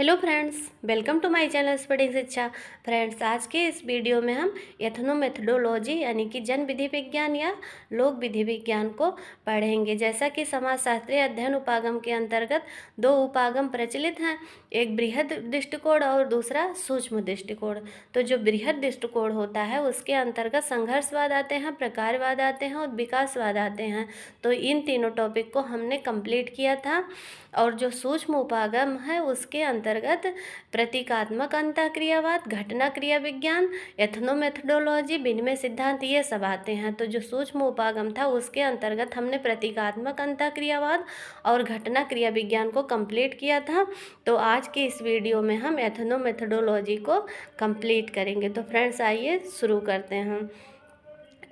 Hello friends, welcome to my channel स्पष्ट शिक्षा। Friends, आज के इस वीडियो में हम एथनोमेथोडोलॉजी यानी कि जन विधि विज्ञान या लोक विधि विज्ञान को पढ़ेंगे। जैसा कि समाजशास्त्रीय अध्ययन उपागम के अंतर्गत दो उपागम प्रचलित हैं, एक बृहद दृष्टिकोण और दूसरा सूक्ष्म दृष्टिकोण। तो जो बृहद दृष्टिकोण होता है उसके अंतर्गत संघर्षवाद आते हैं, प्रकारवाद आते हैं और विकासवाद आते हैं। तो इन तीनों टॉपिक को हमने कंप्लीट किया था। और जो सूक्ष्म उपागम है उसके अंतर्गत प्रतीकात्मक अंतःक्रियावाद, घटना क्रिया विज्ञान, एथनोमेथोडोलॉजी, विनिमय सिद्धांत, ये सब आते हैं। तो जो सूक्ष्म उपागम था उसके अंतर्गत हमने प्रतीकात्मक अंतःक्रियावाद और घटना क्रिया विज्ञान को कंप्लीट किया था। तो आज की इस वीडियो में हम एथनोमेथोडोलॉजी को कंप्लीट करेंगे। तो फ्रेंड्स, आइए शुरू करते हैं।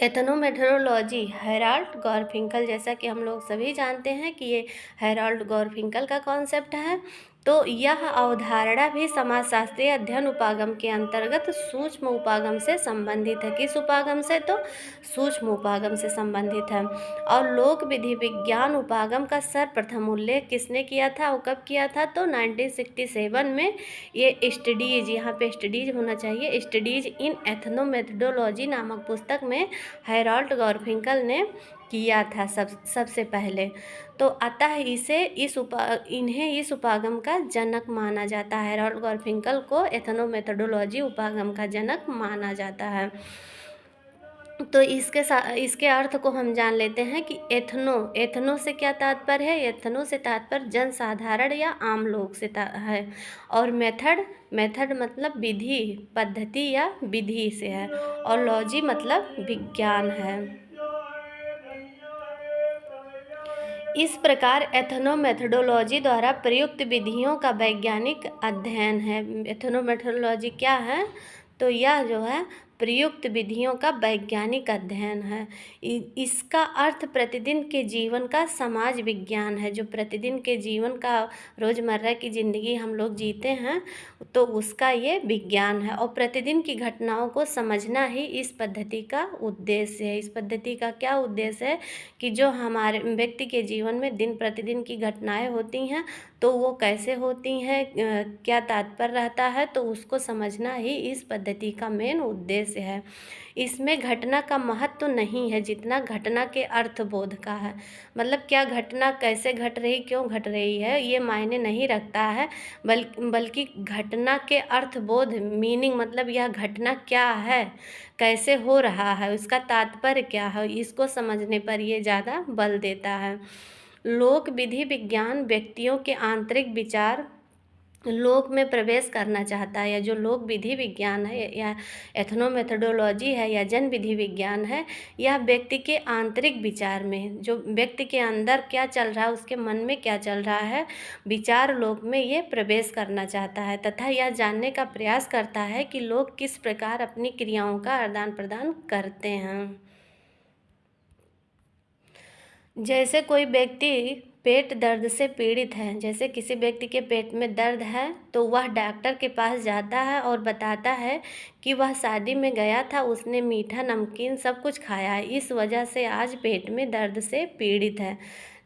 एथनोमेथोडोलॉजी हेराल्ड गॉरफिंकल, जैसा कि हम लोग सभी जानते हैं कि ये हेराल्ड गॉरफिंकल का कॉन्सेप्ट है। तो यह अवधारणा भी समाजशास्त्रीय अध्ययन उपागम के अंतर्गत सूक्ष्म उपागम से संबंधित है। किस उपागम से? तो सूक्ष्म उपागम से संबंधित है। और लोक विधि विज्ञान उपागम का सर्वप्रथम उल्लेख किसने किया था और कब किया था? तो 1967 में ये स्टडीज, यहाँ पे स्टडीज होना चाहिए, स्टडीज इन एथनोमेथोडोलॉजी नामक पुस्तक में हेराल्ड गॉरफिंकल ने किया था सबसे पहले। तो अतः इन्हें इस उपागम का जनक माना जाता है। हेराल्ड गॉरफिंकल को एथनोमेथोडोलॉजी उपागम का जनक माना जाता है। तो इसके अर्थ को हम जान लेते हैं कि एथनो से क्या तात्पर्य है? एथनो से तात्पर्य जन साधारण या आम लोग से है। और मेथड मतलब विधि, पद्धति या विधि से है। और लॉजी मतलब विज्ञान है। इस प्रकार एथनोमेथोडोलॉजी द्वारा प्रयुक्त विधियों का वैज्ञानिक अध्ययन है। एथनोमेथोडोलॉजी क्या है? तो यह जो है प्रयुक्त विधियों का वैज्ञानिक अध्ययन है। इसका अर्थ प्रतिदिन के जीवन का समाज विज्ञान है। जो प्रतिदिन के जीवन का, रोज़मर्रा की ज़िंदगी हम लोग जीते हैं, तो उसका ये विज्ञान है। और प्रतिदिन की घटनाओं को समझना ही इस पद्धति का उद्देश्य है। इस पद्धति का क्या उद्देश्य है? कि जो हमारे व्यक्ति के जीवन में दिन प्रतिदिन की घटनाएं होती हैं, तो वो कैसे होती हैं, क्या तात्पर्य रहता है, तो उसको समझना ही इस पद्धति का मेन उद्देश्य है। इसमें घटना का महत्व नहीं है जितना घटना के अर्थबोध का है। मतलब क्या घटना कैसे घट रही, क्यों घट रही है, ये मायने नहीं रखता है, बल्कि घटना के अर्थबोध, मीनिंग, मतलब यह घटना क्या है, कैसे हो रहा है, उसका तात्पर्य क्या है, इसको समझने पर ये ज़्यादा बल देता है। लोक विधि विज्ञान व्यक्तियों के आंतरिक विचार लोक में प्रवेश करना चाहता है। या जो लोक विधि विज्ञान है या एथनोमेथोडोलॉजी है या जन विधि विज्ञान है, यह व्यक्ति के आंतरिक विचार में, जो व्यक्ति के अंदर क्या चल रहा है, उसके मन में क्या चल रहा है, विचार लोक में ये प्रवेश करना चाहता है तथा यह जानने का प्रयास करता है कि लोग किस प्रकार अपनी क्रियाओं का आदान प्रदान करते हैं। जैसे कोई व्यक्ति पेट दर्द से पीड़ित है, जैसे किसी व्यक्ति के पेट में दर्द है, तो वह डॉक्टर के पास जाता है और बताता है कि वह शादी में गया था, उसने मीठा नमकीन सब कुछ खाया है, इस वजह से आज पेट में दर्द से पीड़ित है।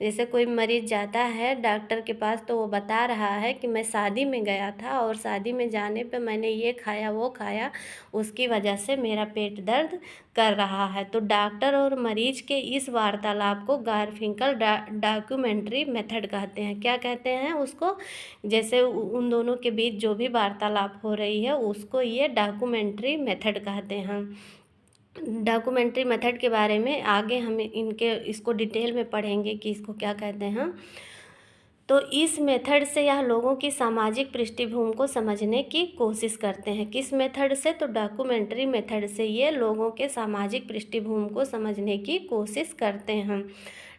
जैसे कोई मरीज जाता है डॉक्टर के पास, तो वो बता रहा है कि मैं शादी में गया था और शादी में जाने पे मैंने ये खाया वो खाया, उसकी वजह से मेरा पेट दर्द कर रहा है। तो डॉक्टर और मरीज के इस वार्तालाप को गारफिंकल डॉक्यूमेंट्री मेथड कहते हैं। क्या कहते हैं उसको? जैसे उन दोनों के बीच जो भी वार्तालाप हो रही है उसको ये डॉक्यूमेंट्री मेथड कहते हैं। डॉक्यूमेंट्री मेथड के बारे में आगे हम इसको डिटेल में पढ़ेंगे कि इसको क्या कहते हैं। तो इस मेथड से यह लोगों की सामाजिक पृष्ठभूमि को समझने की कोशिश करते हैं। किस मेथड से? तो डॉक्यूमेंट्री मेथड से ये लोगों के सामाजिक पृष्ठभूमि को समझने की कोशिश करते हैं।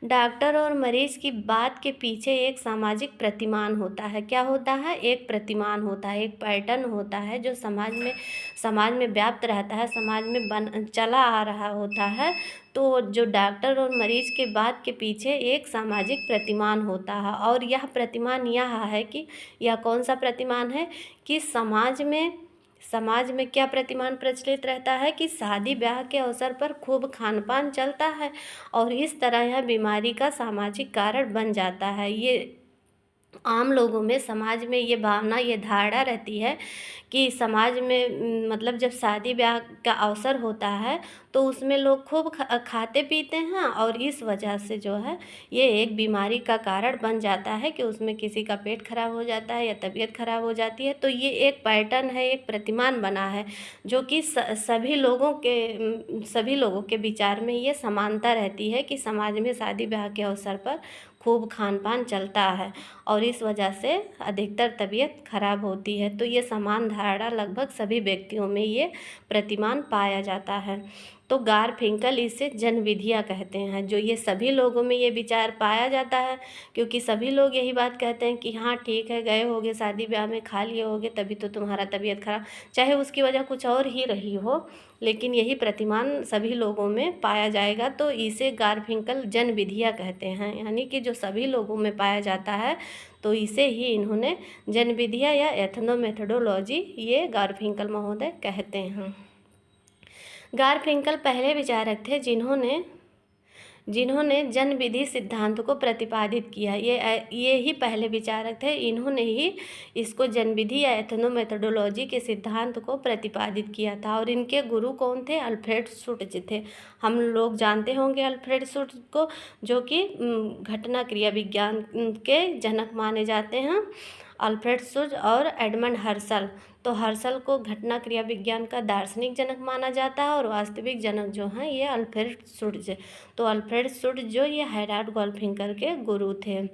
डॉक्टर और मरीज की बात के पीछे एक सामाजिक प्रतिमान होता है। क्या होता है? एक प्रतिमान होता है, एक पैटर्न होता है जो समाज में व्याप्त रहता है, समाज में चला आ रहा होता है। तो जो डॉक्टर और मरीज के बात के पीछे एक सामाजिक प्रतिमान होता है। और यह प्रतिमान यह है कि यह कौन सा प्रतिमान है कि समाज में क्या प्रतिमान प्रचलित रहता है कि शादी ब्याह के अवसर पर खूब खान पान चलता है और इस तरह यह बीमारी का सामाजिक कारण बन जाता है। आम लोगों में, समाज में ये भावना, ये धारणा रहती है कि समाज में मतलब जब शादी ब्याह का अवसर होता है तो उसमें लोग खूब खाते पीते हैं, और इस वजह से जो है ये एक बीमारी का कारण बन जाता है कि उसमें किसी का पेट खराब हो जाता है या तबीयत खराब हो जाती है। तो ये एक पैटर्न है, एक प्रतिमान बना है जो कि सभी लोगों के विचार में ये समानता रहती है कि समाज में शादी ब्याह के अवसर पर खूब खान पान चलता है और इस वजह से अधिकतर तबीयत खराब होती है। तो ये समान धारणा लगभग सभी व्यक्तियों में ये प्रतिमान पाया जाता है। तो गारफिंकल इसे जनविधियाँ कहते हैं, जो ये सभी लोगों में ये विचार पाया जाता है, क्योंकि सभी लोग यही बात कहते हैं कि हाँ ठीक है, गए होगे शादी ब्याह में, खा लिए होगे, तभी तो तुम्हारा तबीयत खराब, चाहे उसकी वजह कुछ और ही रही हो, लेकिन यही प्रतिमान सभी लोगों में पाया जाएगा। तो इसे गारफिंकल जनविधियाँ कहते हैं, यानी कि जो सभी लोगों में पाया जाता है, तो इसे ही इन्होंने जनविधियाँ या एथनोमेथोडोलॉजी ये गारफिंकल महोदय कहते हैं। गारफिंकल पहले विचारक थे जिन्होंने जनविधि सिद्धांत को प्रतिपादित किया। ये ही पहले विचारक थे, इन्होंने ही इसको जनविधि या एथनोमेथोडोलॉजी के सिद्धांत को प्रतिपादित किया था। और इनके गुरु कौन थे? अल्फ्रेड शुट्ज थे। हम लोग जानते होंगे अल्फ्रेड शुट्ज को, जो कि घटना क्रिया विज्ञान के जनक माने जाते हैं, अल्फ्रेड शुट्ज और एडमंड हर्सल। तो हर्सल को घटना क्रिया विज्ञान का दार्शनिक जनक माना जाता है और वास्तविक जनक जो हैं ये अल्फ्रेड शुट्ज। तो अल्फ्रेड शुट्ज जो ये हेराल्ड गोल्डफिंगर के गुरु थे।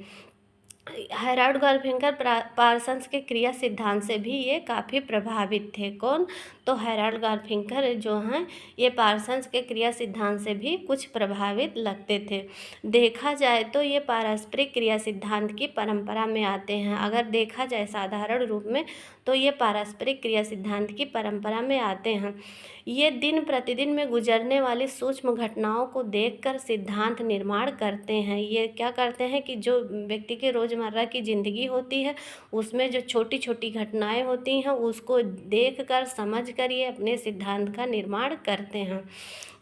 हेराल्ड गोल्डफिंगर पार्सन्स के क्रिया सिद्धांत से भी ये काफ़ी प्रभावित थे। कौन? तो हेराल्ड गोल्डफिंगर जो हैं ये पार्सन्स के क्रिया सिद्धांत से भी कुछ प्रभावित लगते थे। देखा जाए तो ये पारस्परिक क्रिया सिद्धांत की परंपरा में आते हैं। अगर देखा जाए साधारण रूप में तो ये पारस्परिक क्रिया सिद्धांत की परंपरा में आते हैं। ये दिन प्रतिदिन में गुजरने वाली सूक्ष्म घटनाओं को देखकर सिद्धांत निर्माण करते हैं। ये क्या करते हैं कि जो व्यक्ति के रोज़मर्रा की ज़िंदगी होती है उसमें जो छोटी छोटी घटनाएं होती हैं उसको देखकर समझकर ये अपने सिद्धांत का निर्माण करते हैं।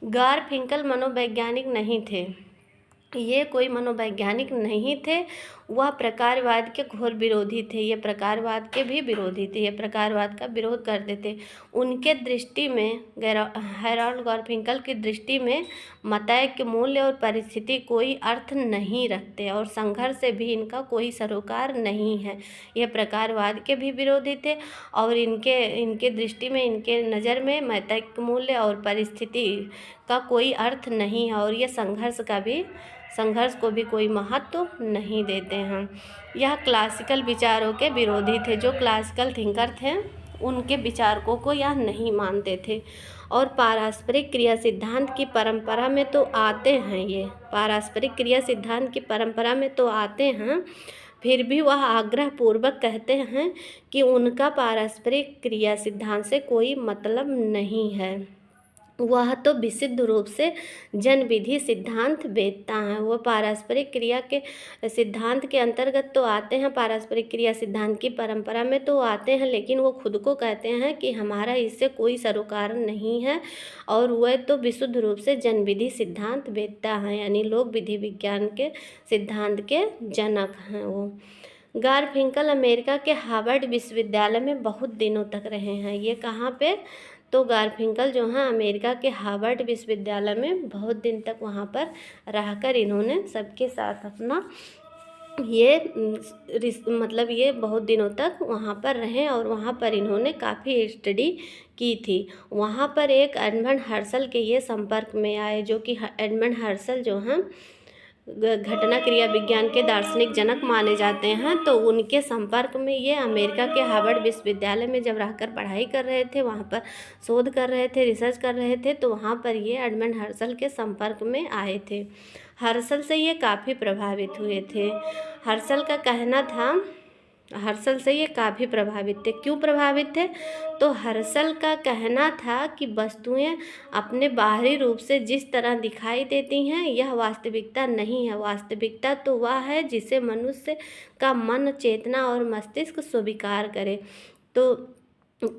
गारफिंकल मनोवैज्ञानिक नहीं थे, ये कोई मनोवैज्ञानिक नहीं थे, वह प्रकारवाद के घोर विरोधी थे। ये प्रकारवाद के भी विरोधी थे, ये प्रकारवाद का विरोध करते थे। उनके दृष्टि में, हेराल्ड गोल्डफिंगर की दृष्टि में मतैक्य मूल्य और परिस्थिति कोई अर्थ नहीं रखते और संघर्ष से भी इनका कोई सरोकार नहीं है। ये प्रकारवाद के भी विरोधी थे और इनके दृष्टि में, इनके नज़र में मतैक्य मूल्य और परिस्थिति का कोई अर्थ नहीं है और ये संघर्ष को भी कोई महत्व नहीं देते हैं। यह क्लासिकल विचारों के विरोधी थे। जो क्लासिकल थिंकर थे उनके विचारकों को यह नहीं मानते थे और पारस्परिक क्रिया सिद्धांत की परंपरा में तो आते हैं, ये पारस्परिक क्रिया सिद्धांत की परंपरा में तो आते हैं, फिर भी वह आग्रह पूर्वक कहते हैं कि उनका पारस्परिक क्रिया सिद्धांत से कोई मतलब नहीं है। वह तो विशुद्ध रूप से जनविधि सिद्धांत वेदता हैं। वो पारस्परिक क्रिया के सिद्धांत के अंतर्गत तो आते हैं, पारस्परिक क्रिया सिद्धांत की परंपरा में तो आते हैं, लेकिन वो खुद को कहते हैं कि हमारा इससे कोई सरोकार नहीं है और वह तो विशुद्ध रूप से जनविधि सिद्धांत वेदता हैं, यानी लोक विधि विज्ञान के सिद्धांत के जनक हैं वो। गारफिंकल अमेरिका के हार्वर्ड विश्वविद्यालय में बहुत दिनों तक रहे हैं। ये कहाँ पे? तो गारफिंकल जो हैं अमेरिका के हार्वर्ड विश्वविद्यालय में बहुत दिन तक वहाँ पर रहकर इन्होंने सबके साथ अपना ये बहुत दिनों तक वहाँ पर रहे और वहाँ पर इन्होंने काफ़ी स्टडी की थी। वहाँ पर एक एडमंड हर्सल के ये संपर्क में आए, जो कि एडमंड हर्सल जो हैं घटना क्रिया विज्ञान के दार्शनिक जनक माने जाते हैं। तो उनके संपर्क में ये अमेरिका के हार्वर्ड विश्वविद्यालय में जब रहकर पढ़ाई कर रहे थे, वहाँ पर शोध कर रहे थे, रिसर्च कर रहे थे, तो वहाँ पर ये एडमंड हर्सल के संपर्क में आए थे। हर्सल से ये काफ़ी प्रभावित हुए थे। हर्सल से ये काफ़ी प्रभावित थे। क्यों प्रभावित थे? तो हर्सल का कहना था कि वस्तुएं अपने बाहरी रूप से जिस तरह दिखाई देती हैं यह वास्तविकता नहीं है। वास्तविकता तो वह है जिसे मनुष्य का मन, चेतना और मस्तिष्क स्वीकार करे। तो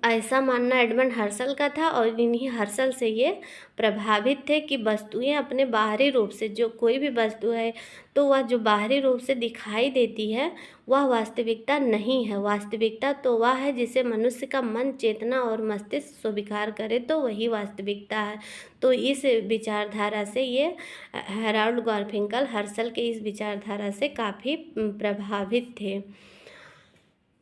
ऐसा मानना एडमंड हर्शल का था और इन्हीं हर्शल से ये प्रभावित थे कि वस्तुएं अपने बाहरी रूप से, जो कोई भी वस्तु है तो वह जो बाहरी रूप से दिखाई देती है वह वास्तविकता नहीं है। वास्तविकता तो वह है जिसे मनुष्य का मन, चेतना और मस्तिष्क स्वीकार करे तो वही वास्तविकता है। तो इस विचारधारा से ये हेराल्ड गारफिंकल हर्शल के इस विचारधारा से काफ़ी प्रभावित थे।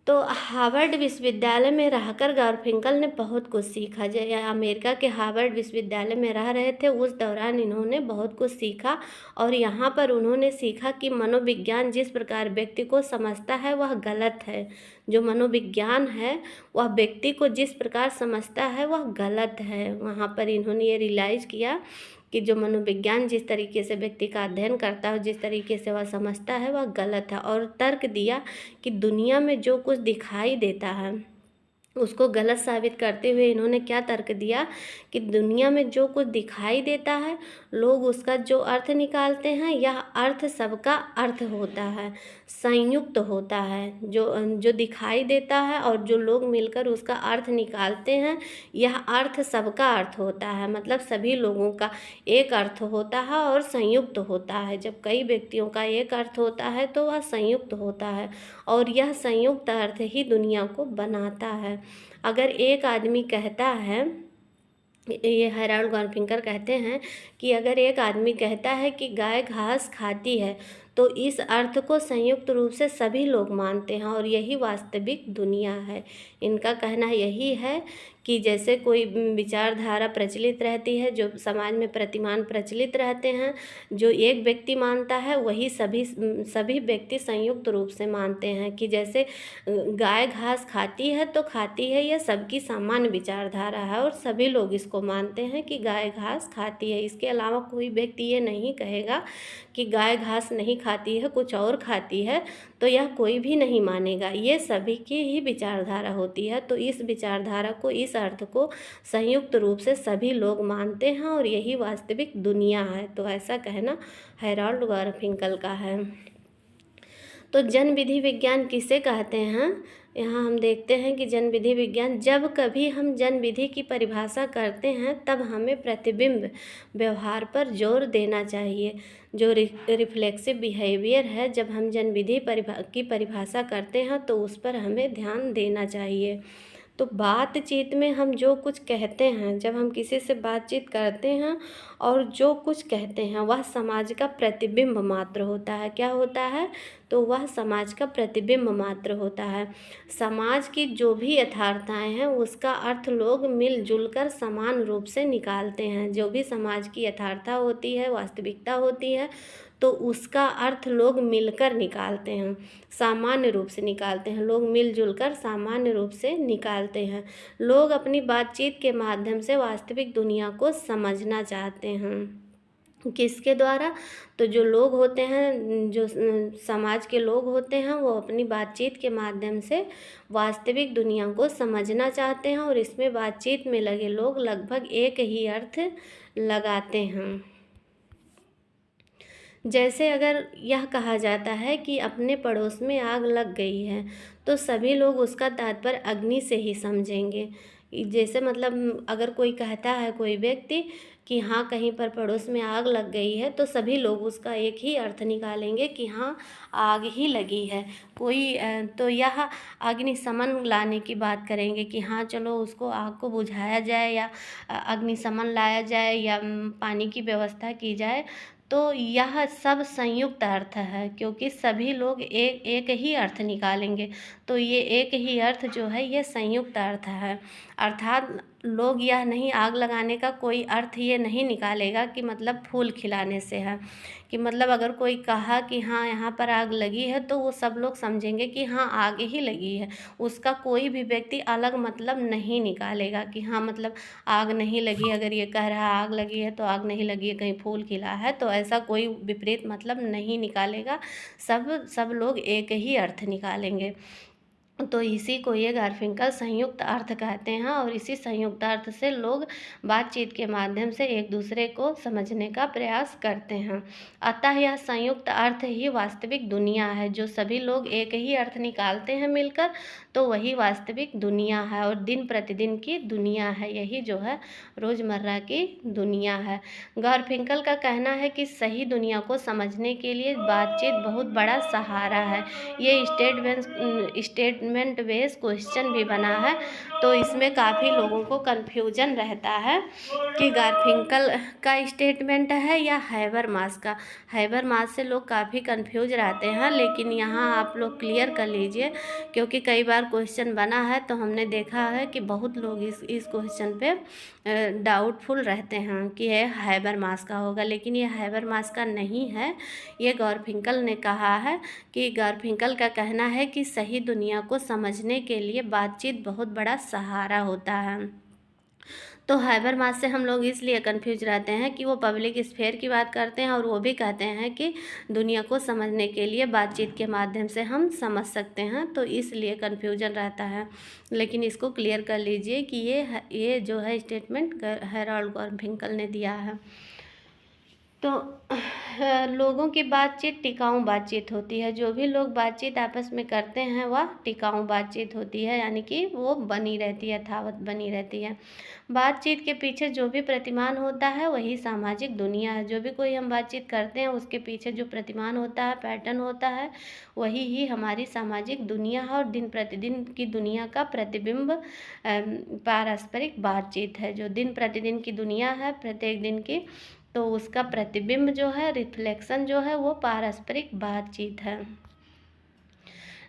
तो हार्वर्ड विश्वविद्यालय में रहकर गारफिंकल ने बहुत कुछ सीखा। जब अमेरिका के हार्वर्ड विश्वविद्यालय में रह रहे थे उस दौरान इन्होंने बहुत कुछ सीखा और यहाँ पर उन्होंने सीखा कि मनोविज्ञान जिस प्रकार व्यक्ति को समझता है वह गलत है। जो मनोविज्ञान है वह व्यक्ति को जिस प्रकार समझता है वह गलत है। वहाँ पर इन्होंने ये रियलाइज़ किया कि जो मनोविज्ञान जिस तरीके से व्यक्ति का अध्ययन करता है, जिस तरीके से वह समझता है वह गलत है। और तर्क दिया कि दुनिया में जो कुछ दिखाई देता है उसको गलत साबित करते हुए इन्होंने क्या तर्क दिया कि दुनिया में जो कुछ दिखाई देता है लोग उसका जो अर्थ निकालते हैं यह अर्थ सबका अर्थ होता है, संयुक्त होता है। जो दिखाई देता है और जो लोग मिलकर उसका अर्थ निकालते हैं यह अर्थ सबका अर्थ होता है, मतलब सभी लोगों का एक अर्थ होता है और संयुक्त होता है। जब कई व्यक्तियों का एक अर्थ होता है तो वह संयुक्त होता है और यह संयुक्त अर्थ ही दुनिया को बनाता है। अगर एक आदमी कहता है, ये हेराल्ड गारफिंकल कहते हैं कि अगर एक आदमी कहता है कि गाय घास खाती है तो इस अर्थ को संयुक्त रूप से सभी लोग मानते हैं और यही वास्तविक दुनिया है। इनका कहना यही है कि जैसे कोई विचारधारा प्रचलित रहती है, जो समाज में प्रतिमान प्रचलित रहते हैं, जो एक व्यक्ति मानता है वही सभी व्यक्ति संयुक्त रूप से मानते हैं। कि जैसे गाय घास खाती है तो खाती है, यह सबकी सामान्य विचारधारा है और सभी लोग इसको मानते हैं कि गाय घास खाती है। इसके अलावा कोई व्यक्ति ये नहीं कहेगा कि गाय घास नहीं खाती है, कुछ और खाती है, तो यह कोई भी नहीं मानेगा। ये सभी की ही विचारधारा होती है। तो इस विचारधारा को, इस अर्थ को संयुक्त रूप से सभी लोग मानते हैं और यही वास्तविक दुनिया है। तो ऐसा कहना हेराल्ड गारफिंकल का है। तो जन विधि विज्ञान किसे कहते हैं? यहाँ हम देखते हैं कि जन विधि विज्ञान, जब कभी हम जन विधि की परिभाषा करते हैं तब हमें प्रतिबिंब व्यवहार पर जोर देना चाहिए। जो रिफ्लेक्सिव बिहेवियर है, जब हम जन विधि की परिभाषा करते हैं तो उस पर हमें ध्यान देना चाहिए। तो बातचीत में हम जो कुछ कहते हैं, जब हम किसी से बातचीत करते हैं और जो कुछ कहते हैं वह समाज का प्रतिबिंब मात्र होता है। क्या होता है? तो वह समाज का प्रतिबिंब मात्र होता है। समाज की जो भी यथार्थताएं हैं उसका अर्थ लोग मिलजुल कर समान रूप से निकालते हैं। जो भी समाज की यथार्थता होती है, वास्तविकता होती है, तो उसका अर्थ लोग मिलकर निकालते हैं, सामान्य रूप से निकालते हैं। लोग मिलजुल कर सामान्य रूप से निकालते हैं। लोग अपनी बातचीत के माध्यम से वास्तविक दुनिया को समझना चाहते हैं। किसके द्वारा? तो जो लोग होते हैं, जो समाज के लोग होते हैं, वो अपनी बातचीत के माध्यम से वास्तविक दुनिया को समझना चाहते हैं और इसमें बातचीत में लगे लोग लगभग एक ही अर्थ लगाते हैं। जैसे अगर यह कहा जाता है कि अपने पड़ोस में आग लग गई है तो सभी लोग उसका तात्पर्य अग्नि से ही समझेंगे। जैसे मतलब अगर कोई कहता है, कोई व्यक्ति, कि हाँ कहीं पर पड़ोस में आग लग गई है, तो सभी लोग उसका एक ही अर्थ निकालेंगे कि हाँ आग ही लगी है। कोई तो यह अग्निशमन लाने की बात करेंगे कि हाँ चलो उसको, आग को बुझाया जाए या अग्निशमन लाया जाए या पानी की व्यवस्था की जाए। तो यह सब संयुक्त अर्थ है क्योंकि सभी लोग एक ही अर्थ निकालेंगे। तो ये एक ही अर्थ जो है ये संयुक्त अर्थ है। अर्थात लोग यह नहीं, आग लगाने का कोई अर्थ ये नहीं निकालेगा कि मतलब फूल खिलाने से है, कि मतलब अगर कोई कहा कि हाँ यहाँ पर आग लगी है तो वो सब लोग समझेंगे कि हाँ आग ही लगी है। उसका कोई भी व्यक्ति अलग मतलब नहीं निकालेगा कि हाँ मतलब आग नहीं लगी। अगर ये कह रहा है आग लगी है तो आग नहीं लगी है, कहीं फूल खिला है, तो ऐसा कोई विपरीत मतलब नहीं निकालेगा। सब लोग एक ही अर्थ निकालेंगे। तो इसी को ये गारफिंकल संयुक्त अर्थ कहते हैं और इसी संयुक्त अर्थ से लोग बातचीत के माध्यम से एक दूसरे को समझने का प्रयास करते हैं। अतः यह संयुक्त अर्थ ही वास्तविक दुनिया है, जो सभी लोग एक ही अर्थ निकालते हैं मिलकर, तो वही वास्तविक दुनिया है और दिन प्रतिदिन की दुनिया है, यही जो है रोज़मर्रा की दुनिया है। गारफिंकल का कहना है कि सही दुनिया को समझने के लिए बातचीत बहुत बड़ा सहारा है। ये स्टेटमेंट बेस क्वेश्चन भी बना है, तो इसमें काफ़ी लोगों को कन्फ्यूजन रहता है कि गारफिंकल का स्टेटमेंट है या हैबरमास का। हैबरमास से लोग काफ़ी कन्फ्यूज रहते हैं, लेकिन यहाँ आप लोग क्लियर कर लीजिए, क्योंकि कई बार क्वेश्चन बना है तो हमने देखा है कि बहुत लोग इस क्वेश्चन पे डाउटफुल रहते हैं कि ये हैबरमास का होगा, लेकिन ये हैबरमास का नहीं है। ये गारफिंकल ने कहा है कि गारफिंकल का कहना है कि सही दुनिया को समझने के लिए बातचीत बहुत बड़ा सहारा होता है। तो हैबरमास से हम लोग इसलिए कंफ्यूज रहते हैं कि वो पब्लिक स्फेयर की बात करते हैं और वो भी कहते हैं कि दुनिया को समझने के लिए बातचीत के माध्यम से हम समझ सकते हैं, तो इसलिए कन्फ्यूजन रहता है। लेकिन इसको क्लियर कर लीजिए कि ये जो है स्टेटमेंट हेराल्ड गारफिंकल ने दिया है। तो लोगों की बातचीत टिकाऊ बातचीत होती है। जो भी लोग बातचीत आपस में करते हैं वह टिकाऊ बातचीत होती है, यानी कि वो बनी रहती है, यथावत बनी रहती है। बातचीत के पीछे जो भी प्रतिमान होता है वही सामाजिक दुनिया है। जो भी कोई हम बातचीत करते हैं उसके पीछे जो प्रतिमान होता है, पैटर्न होता है, वही ही हमारी सामाजिक दुनिया है और दिन प्रतिदिन की दुनिया का प्रतिबिंब पारस्परिक बातचीत है। जो दिन प्रतिदिन की दुनिया है प्रत्येक दिन की, तो उसका प्रतिबिंब जो है, रिफ्लेक्शन जो है, वो पारस्परिक बातचीत है।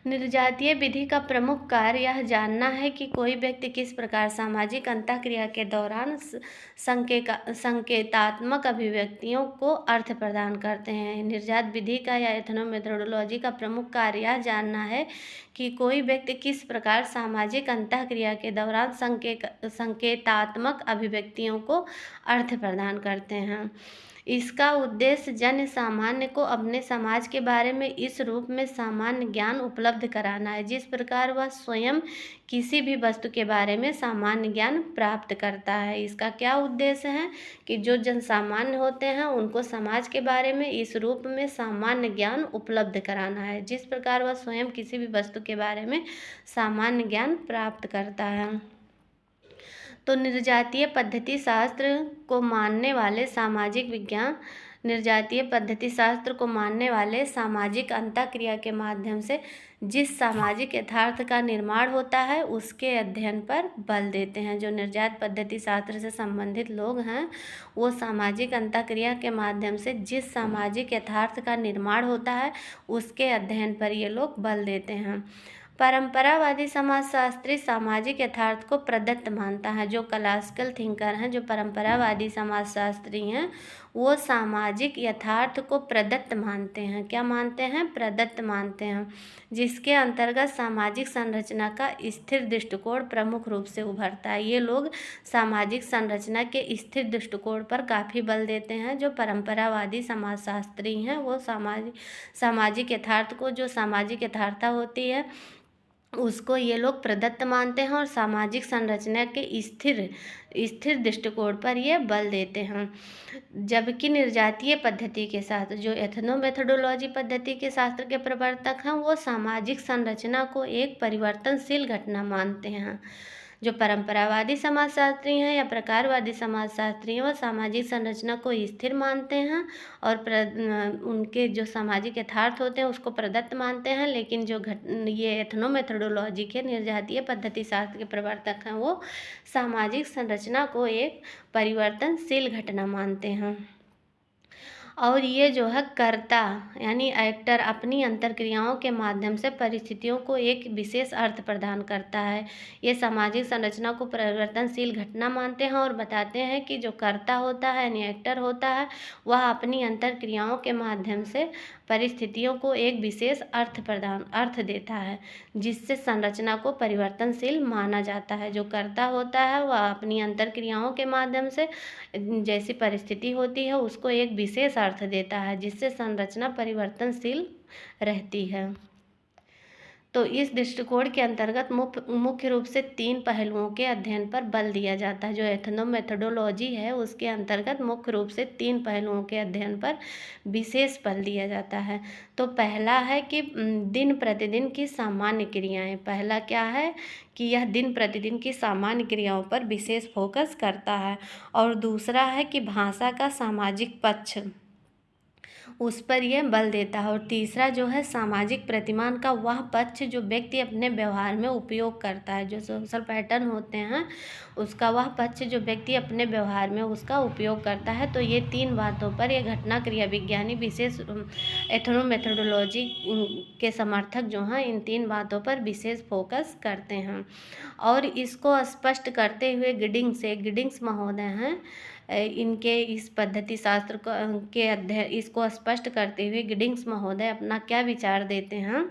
निर्जातीय विधि का प्रमुख कार्य यह जानना है कि कोई व्यक्ति किस प्रकार सामाजिक अंतःक्रिया के दौरान संकेतात्मक अभिव्यक्तियों को अर्थ प्रदान करते हैं। निर्जात विधि का या एथनोमेथोडोलॉजी का प्रमुख कार्य यह जानना है कि कोई व्यक्ति किस प्रकार सामाजिक अंतःक्रिया के दौरान संकेतात्मक अभिव्यक्तियों को अर्थ प्रदान करते हैं। इसका उद्देश्य जन सामान्य को अपने समाज के बारे में इस रूप में सामान्य ज्ञान उपलब्ध कराना है जिस प्रकार वह स्वयं किसी भी वस्तु के बारे में सामान्य ज्ञान प्राप्त करता है। इसका क्या उद्देश्य है कि जो जन सामान्य होते हैं उनको समाज के बारे में इस रूप में सामान्य ज्ञान उपलब्ध कराना है जिस प्रकार वह स्वयं किसी भी वस्तु के बारे में सामान्य ज्ञान प्राप्त करता है। तो निर्जातीय पद्धति शास्त्र को मानने वाले सामाजिक विज्ञान निर्जातीय पद्धति शास्त्र को मानने वाले सामाजिक अंतःक्रिया के माध्यम से जिस सामाजिक यथार्थ का निर्माण होता है उसके अध्ययन पर बल देते हैं। जो निर्जात पद्धति शास्त्र से संबंधित लोग हैं वो सामाजिक अंतःक्रिया के माध्यम से जिस सामाजिक यथार्थ का निर्माण होता है उसके अध्ययन पर ये लोग बल देते हैं। परंपरावादी समाजशास्त्री सामाजिक यथार्थ को प्रदत्त मानता है। जो क्लासिकल थिंकर हैं, जो परंपरावादी समाजशास्त्री हैं, वो सामाजिक यथार्थ को प्रदत्त मानते हैं। क्या मानते हैं? प्रदत्त मानते हैं, जिसके अंतर्गत सामाजिक संरचना का स्थिर दृष्टिकोण प्रमुख रूप से उभरता है। ये लोग सामाजिक संरचना के स्थिर दृष्टिकोण पर काफ़ी बल देते हैं। जो परंपरावादी समाजशास्त्री हैं वो सामाजिक यथार्थ को, जो सामाजिक यथार्थता होती है उसको ये लोग प्रदत्त मानते हैं और सामाजिक संरचना के स्थिर दृष्टिकोण पर ये बल देते हैं। जबकि निर्जातीय पद्धति के साथ जो एथनोमेथोडोलॉजी पद्धति के शास्त्र के प्रवर्तक हैं वो सामाजिक संरचना को एक परिवर्तनशील घटना मानते हैं। जो परंपरावादी समाजशास्त्री हैं या प्रकारवादी समाजशास्त्री हैं वो सामाजिक संरचना को स्थिर मानते हैं और उनके जो सामाजिक यथार्थ होते हैं उसको प्रदत्त मानते हैं। लेकिन जो ये एथनोमेथोडोलॉजी के निर्जातीय पद्धति शास्त्र के प्रवर्तक हैं वो सामाजिक संरचना को एक परिवर्तनशील घटना मानते हैं। और ये जो है कर्ता यानी एक्टर अपनी अंतर्क्रियाओं के माध्यम से परिस्थितियों को एक विशेष अर्थ प्रदान करता है। ये सामाजिक संरचना को परिवर्तनशील घटना मानते हैं और बताते हैं कि जो कर्ता होता है यानी एक्टर होता है वह अपनी अंतर्क्रियाओं के माध्यम से परिस्थितियों को एक विशेष अर्थ देता है जिससे संरचना को परिवर्तनशील माना जाता है। जो कर्ता होता है वह अपनी अंतर्क्रियाओं के माध्यम से जैसी परिस्थिति होती है उसको एक विशेष अर्थ देता है जिससे संरचना परिवर्तनशील रहती है। तो इस दृष्टिकोण के अंतर्गत मुख्य रूप से 3 पहलुओं के अध्ययन पर बल दिया जाता है। जो एथनो मेथोडोलॉजी है उसके अंतर्गत मुख्य रूप से 3 पहलुओं के अध्ययन पर विशेष बल दिया जाता है। तो पहला है कि दिन प्रतिदिन की सामान्य क्रियाएं। पहला क्या है कि यह दिन प्रतिदिन की सामान्य क्रियाओं पर विशेष फोकस करता है। और दूसरा है कि भाषा का सामाजिक पक्ष, उस पर यह बल देता है। और तीसरा जो है सामाजिक प्रतिमान का वह पक्ष जो व्यक्ति अपने व्यवहार में उपयोग करता है। जो सोशल पैटर्न होते हैं उसका वह पक्ष जो व्यक्ति अपने व्यवहार में उसका उपयोग करता है। तो ये 3 बातों पर ये घटना क्रिया विज्ञानी विशेष एथनो मेथोडोलॉजी के समर्थक जो हैं इन 3 बातों पर विशेष फोकस करते हैं। और इसको स्पष्ट करते हुए गिडिंग्स महोदय हैं, इनके इस पद्धति शास्त्र के अध्ययन इसको स्पष्ट करते हुए गिडिंग्स महोदय अपना क्या विचार देते हैं।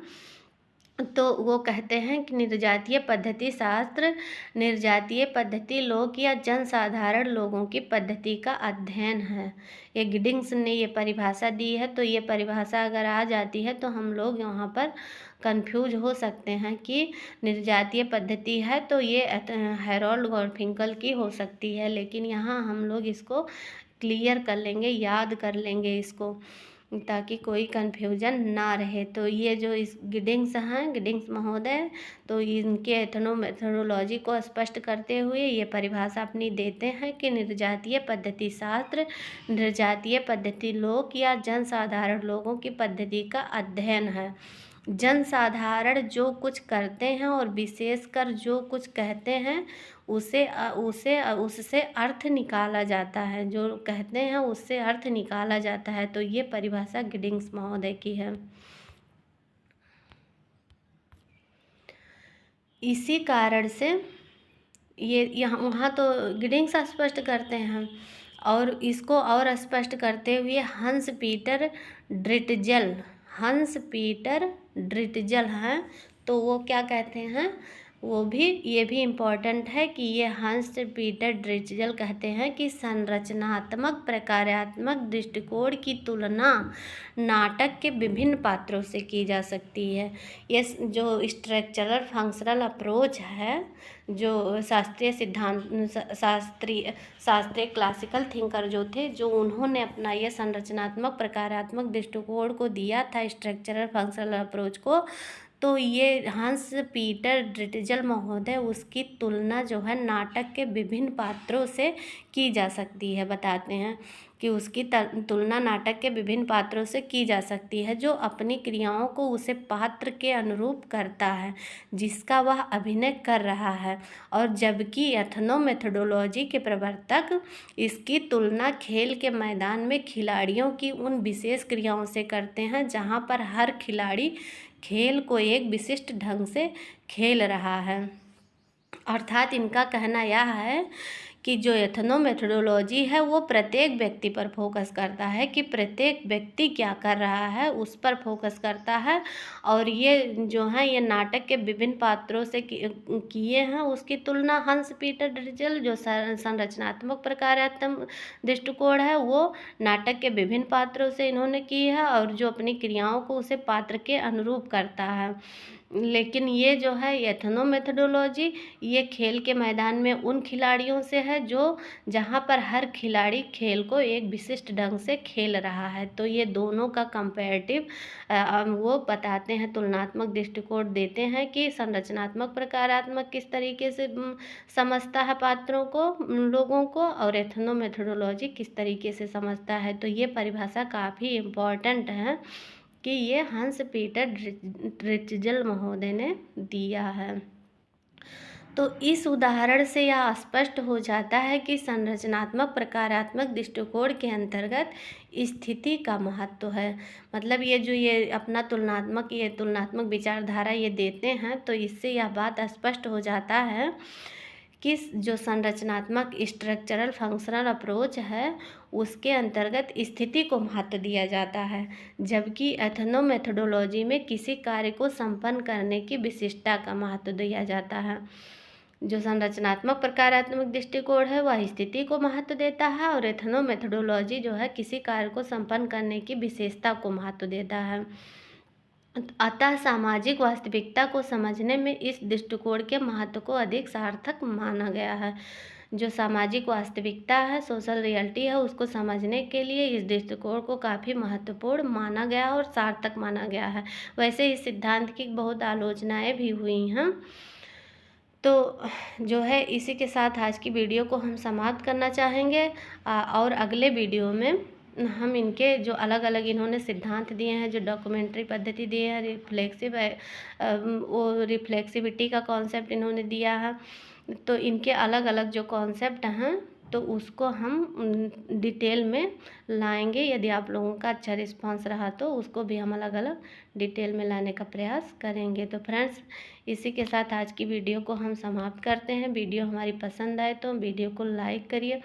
तो वो कहते हैं कि निर्जातीय पद्धति शास्त्र निर्जातीय पद्धति लोग या जनसाधारण लोगों की पद्धति का अध्ययन है। ये गिडिंग्स ने ये परिभाषा दी है। तो ये परिभाषा अगर आ जाती है तो हम लोग यहाँ पर कंफ्यूज हो सकते हैं कि निर्जातीय पद्धति है तो ये हैरोल्ड गारफिंकल की हो सकती है, लेकिन यहाँ हम लोग इसको क्लियर कर लेंगे, याद कर लेंगे इसको, ताकि कोई कन्फ्यूजन ना रहे। तो ये जो इस गिडिंग्स महोदय, तो इनके एथनो मेथोडोलॉजी को स्पष्ट करते हुए ये परिभाषा अपनी देते हैं कि निर्जातीय पद्धति शास्त्र निर्जातीय पद्धति लोग या जनसाधारण लोगों की पद्धति का अध्ययन है। जनसाधारण जो कुछ करते हैं और विशेषकर जो कुछ कहते हैं उससे अर्थ निकाला जाता है। जो कहते हैं उससे अर्थ निकाला जाता है। तो ये परिभाषा गिडिंग्स महोदय की है। इसी कारण से ये यहाँ वहाँ तो गिडिंग्स स्पष्ट करते हैं और इसको और स्पष्ट करते हुए हंस पीटर ड्रिटजल हैं। तो वो क्या कहते हैं, वो भी ये भी इम्पॉर्टेंट है कि ये हंस पीटर ड्रिटजल कहते हैं कि संरचनात्मक प्रकारात्मक दृष्टिकोण की तुलना नाटक के विभिन्न पात्रों से की जा सकती है। ये जो स्ट्रक्चरल फंक्शनल अप्रोच है, जो शास्त्रीय क्लासिकल थिंकर जो थे, जो उन्होंने अपना यह संरचनात्मक प्रकारात्मक दृष्टिकोण को दिया था स्ट्रक्चरल फंक्शनल अप्रोच को, तो ये हंस पीटर ड्रिटजल महोदय उसकी तुलना जो है नाटक के विभिन्न पात्रों से की जा सकती है। बताते हैं कि उसकी तुलना नाटक के विभिन्न पात्रों से की जा सकती है जो अपनी क्रियाओं को उसे पात्र के अनुरूप करता है जिसका वह अभिनय कर रहा है। और जबकि एथनो मेथोडोलॉजी के प्रवर्तक इसकी तुलना खेल के मैदान में खिलाड़ियों की उन विशेष क्रियाओं से करते हैं जहाँ पर हर खिलाड़ी खेल को एक विशिष्ट ढंग से खेल रहा है। अर्थात इनका कहना यह है कि जो एथनो मेथोडोलॉजी है वो प्रत्येक व्यक्ति पर फोकस करता है कि प्रत्येक व्यक्ति क्या कर रहा है उस पर फोकस करता है। और ये जो है ये नाटक के विभिन्न पात्रों से किए हैं। उसकी तुलना हंस पीटर ड्रिटजल जो संरचनात्मक प्रकारात्मक दृष्टिकोण है वो नाटक के विभिन्न पात्रों से इन्होंने की है और जो अपनी क्रियाओं को उसे पात्र के अनुरूप करता है। लेकिन ये जो है एथनो मेथोडोलॉजी ये खेल के मैदान में उन खिलाड़ियों से है जो जहाँ पर हर खिलाड़ी खेल को एक विशिष्ट ढंग से खेल रहा है। तो ये दोनों का कंपैरेटिव वो बताते हैं, तुलनात्मक दृष्टिकोण देते हैं कि संरचनात्मक प्रकारात्मक किस तरीके से समझता है पात्रों को लोगों को और एथनो मेथोडोलॉजी किस तरीके से समझता है। तो ये परिभाषा काफ़ी इम्पॉर्टेंट है कि ये हंस पीटर ड्रिटजल महोदय ने दिया है। तो इस उदाहरण से यह स्पष्ट हो जाता है कि संरचनात्मक प्रकारात्मक दृष्टिकोण के अंतर्गत स्थिति का महत्व है। मतलब ये अपना तुलनात्मक विचारधारा ये देते हैं तो इससे यह बात स्पष्ट हो जाता है कि जो संरचनात्मक स्ट्रक्चरल फंक्शनल अप्रोच है उसके अंतर्गत स्थिति को महत्व दिया जाता है, जबकि एथनो मेथोडोलॉजी में किसी कार्य को संपन्न करने की विशिष्टता का महत्व दिया जाता है। जो संरचनात्मक प्रकारात्मक दृष्टिकोण है वह स्थिति को महत्व देता है और एथनो मेथोडोलॉजी जो है किसी कार्य को संपन्न करने की विशेषता को महत्व देता है। अतः सामाजिक वास्तविकता को समझने में इस दृष्टिकोण के महत्व को अधिक सार्थक माना गया है। जो सामाजिक वास्तविकता है, सोशल रियलिटी है, उसको समझने के लिए इस दृष्टिकोण को काफ़ी महत्वपूर्ण माना गया और सार्थक माना गया है। वैसे इस सिद्धांत की बहुत आलोचनाएँ भी हुई हैं। तो जो है इसी के साथ आज की वीडियो को हम समाप्त करना चाहेंगे। और अगले वीडियो में हम इनके जो अलग अलग इन्होंने सिद्धांत दिए हैं, जो डॉक्यूमेंट्री पद्धति दिए हैं, वो रिफ्लेक्सिविटी का कॉन्सेप्ट इन्होंने दिया है, तो इनके अलग अलग जो कॉन्सेप्ट हैं तो उसको हम डिटेल में लाएंगे। यदि आप लोगों का अच्छा रिस्पांस रहा तो उसको भी हम अलग अलग डिटेल में लाने का प्रयास करेंगे। तो फ्रेंड्स, इसी के साथ आज की वीडियो को हम समाप्त करते हैं। वीडियो हमारी पसंद आए तो वीडियो को लाइक करिए।